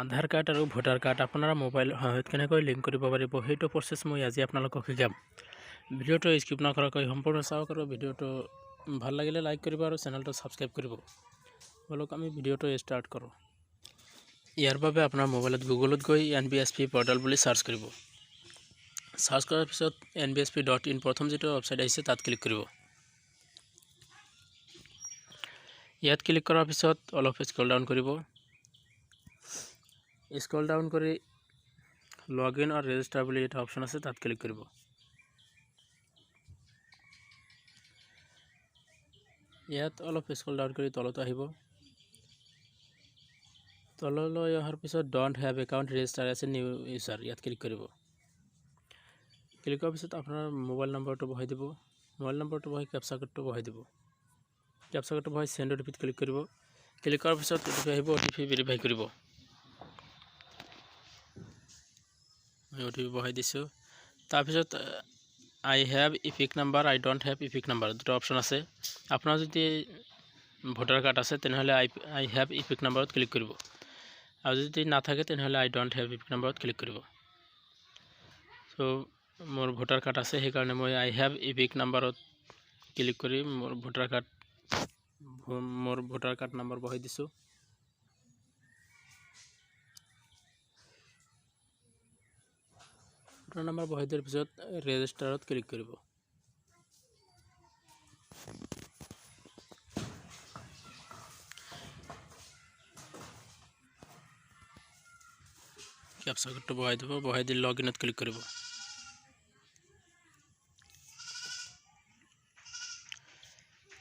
আধাৰ card আৰু voter card আপোনাৰ মোবাইলৰ সহায়ত কেনেকৈ লিংক কৰিব পাৰিব সেইটো প্ৰচেছ মই আজি আপোনালোকক শিকাম। ভিডিঅ'টো স্কিপ নকৰাকৈ সম্পূৰ্ণ চাওক আৰু ভিডিঅ'টো ভাল লাগিলে লাইক কৰিব আৰু চেনেলটো ছাবস্ক্ৰাইব কৰিব। বলক আমি ভিডিঅ'টো ষ্টাৰ্ট কৰোঁ। ইয়াৰ বাবে আপোনাৰ মোবাইলত গুগলত গৈ NBSP পৰ্টেল বুলি সাৰ্চ কৰিব। সাৰ্চ কৰাৰ পিছত nbsp.in প্ৰথম যেটো ওয়েবসাইট আহিছে তাত ক্লিক কৰিব। ইয়াত ক্লিক কৰাৰ পিছত অলপ স্ক্ৰল ডাউন কৰিব। স্ক্ৰল ডাউন কৰি লগইন আৰু ৰেজিষ্টাৰ বুলি এটা অপচন আছে তাত ক্লিক কৰিব। ইয়াত অলপ স্ক্ৰল ডাউন কৰি তলত আহিব। তললৈ অহাৰ পিছত don't have account register as a new user ইয়াত ক্লিক কৰিব। ক্লিক কৰাৰ পিছত আপোনাৰ মোবাইল নম্বৰটো বহাই দিব। মোবাইল নম্বৰটো বহাই ক্যাপচা কোডটো বহাই দিব। ক্যাপচা কোডটো বহাই সেন্ড OTP ক্লিক কৰিব। ক্লিক কৰাৰ পিছত OTP আহিব, OTP ভেৰিফাই কৰিব। মই OTP বহাই দিছো। তাৰ পিছত I have epic number, I don't have epic number দুটো অপচন আছে। আপোনাৰ যদি ভোটাৰ কাৰ্ড আছে তেনেহলে I have epic numberত ক্লিক কৰিব। আৰু যদি না থাকে তেনেহলে I don't have epic numberত ক্লিক কৰিব। সো মোৰ ভোটাৰ কাৰ্ড আছে সেই কাৰণে মই I have epic numberত ক্লিক কৰি মোৰ ভোটাৰ কাৰ্ড নম্বৰ বহাই দিছো। ভোটাৰ নম্বৰ বহাই দিয়াৰ পিছত ৰেজিষ্টাৰত ক্লিক কৰিব। ক্যাপচা কোডটো বহাই দিব, বহাই দি লগইনত ক্লিক কৰিব।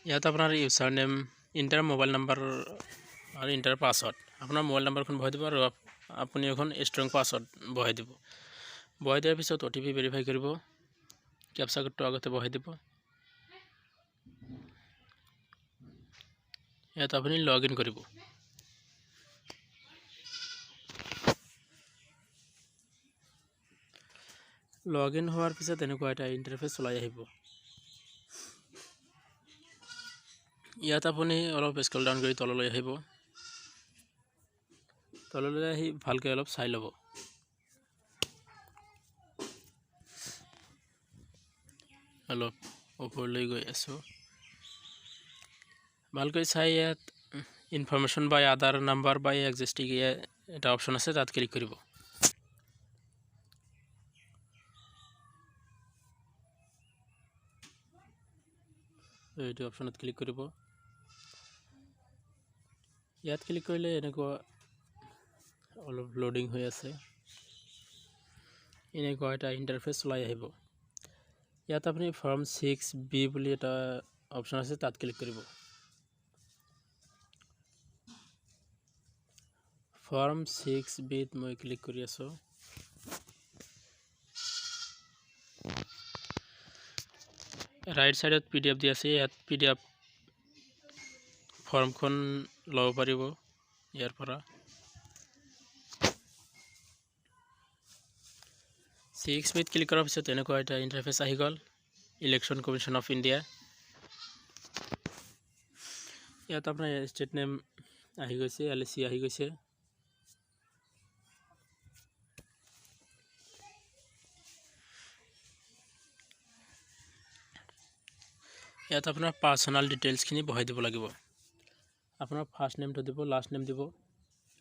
ইয়াত আপোনাৰ user name, inter mobile number আৰু ইন্টাৰ পাসওয়াৰ্ড। আপোনাৰ মোবাইল নম্বৰখন বহাই দিব আৰু আপুনি এখন ষ্ট্ৰং পাসওয়াৰ্ড বহাই দিব। বহাই দিয়াৰ পিছত OTP ভেৰিফাই কৰিব। ক্যাপচা কোডটো আগতে বহাই দিব। ইয়াত আপুনি লগইন কৰিব। লগইন হোৱাৰ পিছত এনেকুৱা এটা ইন্টাৰফেস ওলাই আহিব। ইয়াত আপুনি অলপ স্ক্ৰল ডাউন কৰি তললৈ আহিব। তললৈ আহি ভালকৈ অলপ চাই ল'ব। অলপ ওপৰলৈ গৈ আছো। ভালকৈ চাই ইয়াত ইনফৰমেশন বাই আধাৰ নাম্বাৰ বাই এক্সিস্টিং এটা অপচন আছে তাত ক্লিক কৰিব। এইটো অপচনত ক্লিক কৰিব। ইয়াত ক্লিক কৰিলে এনেকুৱা অলপ লোডিং হৈ আছে। এনেকুৱা এটা ইন্টাৰফেস ওলাই আহিব। ইয়াত আপুনি ফৰ্ম 6B বুলি এটা অপচন আছে তাত ক্লিক কৰিব। ফৰ্ম 6B ত মই ক্লিক কৰি আছো। ৰাইট সাইডত PDF দি আছে। ইয়াত PDF ফৰ্মখন ল'ব পাৰিব ইয়াৰ পৰা। 6B ত ক্লিক কৰাৰ পিছত এনেকুৱা এটা ইন্টাৰফেস আহি গ'ল। Election commission of India. ইয়াত আপোনাৰ ষ্টেট নেম আহি গৈছে, LC আহি গৈছে। ইয়াত আপোনাৰ পাৰ্সোনাল ডিটেইলছখিনি বহাই দিব লাগিব। আপোনাৰ ফাৰ্ষ্ট নেমটো দিব, লাষ্ট নেম দিব,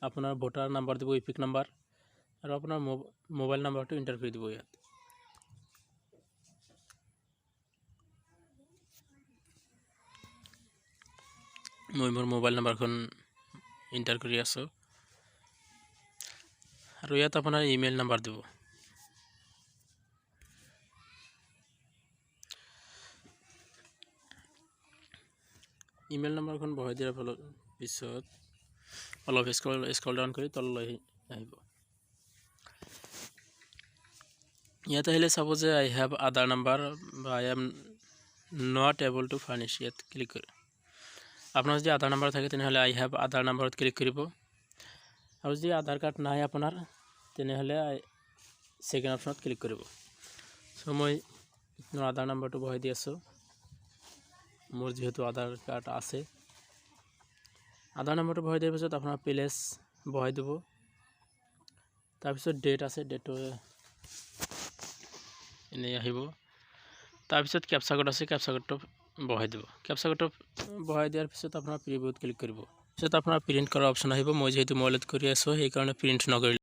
আপোনাৰ ভোটাৰ নাম্বাৰ দিব, ইপিক নাম্বাৰ আৰু আপোনাৰ মোবাইল নাম্বাৰটো এন্টাৰ কৰি দিব। ইয়াত মই মোৰ মোবাইল নাম্বাৰখন এন্টাৰ কৰি আছো আৰু ইয়াত আপোনাৰ ইমেইল নাম্বাৰ দিব। ইমেইল নাম্বাৰখন বহাই দিয়াৰ পিছত অলপ স্ক্ৰল ডাউন কৰি তললৈ আহিব। ইয়াত আহিলে চাব যে I have Aadhaar number বা I am not able to furnish ইয়াত ক্লিক কৰি। আপোনাৰ যদি আধাৰ নাম্বাৰ থাকে তেনেহলে I have Aadhaar নাম্বাৰত ক্লিক কৰিব। আৰু যদি আধাৰ কাৰ্ড নাই আপোনাৰ তেনেহলে সেকেন্ড অপচনত ক্লিক কৰিব। সো মই মোৰ আধাৰ নাম্বাৰটো বহাই দি আছো। মোৰ যেহেতু আধাৰ কাৰ্ড আছে। আধাৰ নাম্বাৰটো বহাই দিয়াৰ পিছত আপোনাৰ প্লেচ বহাই দিব। তাৰপিছত ডেট আছে, ডেটটো এনেই আহিব। তাৰপিছত কেপচা কোড আছে, কেপচা কোডটো বহাই দিব। কেপচা কোডটো বহাই দিয়াৰ পিছত আপোনাৰ প্ৰিভিউত ক্লিক কৰিব। পিছত আপোনাৰ প্ৰিণ্ট কৰাৰ অপশ্যন আহিব। মই যিহেতু মোবাইলত কৰি আছোঁ সেইকাৰণে প্ৰিণ্ট নকৰিলোঁ।